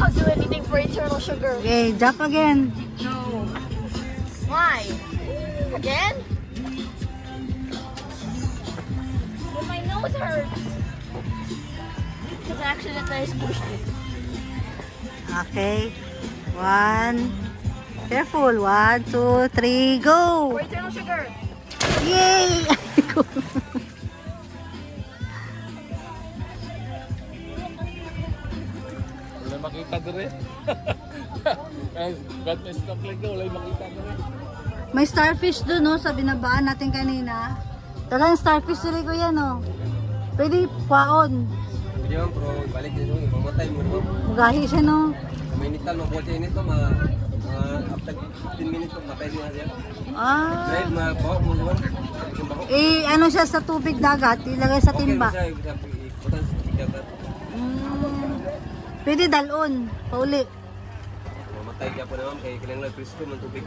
I'll do anything for eternal sugar. Okay, jump again. No. Why? Again? But my nose hurts. Because I accidentally squished it. Okay. 1. Careful. 1, 2, 3, go! For eternal sugar. Yay! Wala makita doon eh. Guys, God may stop like ko, wala makita doon eh. May starfish doon, no? Sa binabaan natin kanina. Talagang starfish sila ko yan, no? Pwede paon. Hindi man, bro, balik din yung mamatay mo, bro. Mugahi siya, no? Kaminitan, mabuha siya nito, after 15 minutes, matay din siya. Ah. Drive, mabahok mo naman. Eh, ano siya sa tubig dagat? Ilagay sa timba. Okay, siya, ikutan sa dagat. Pwede dalon. Pauli. Mamatay siya po naman, kaya kailangan lang presko ng tubig.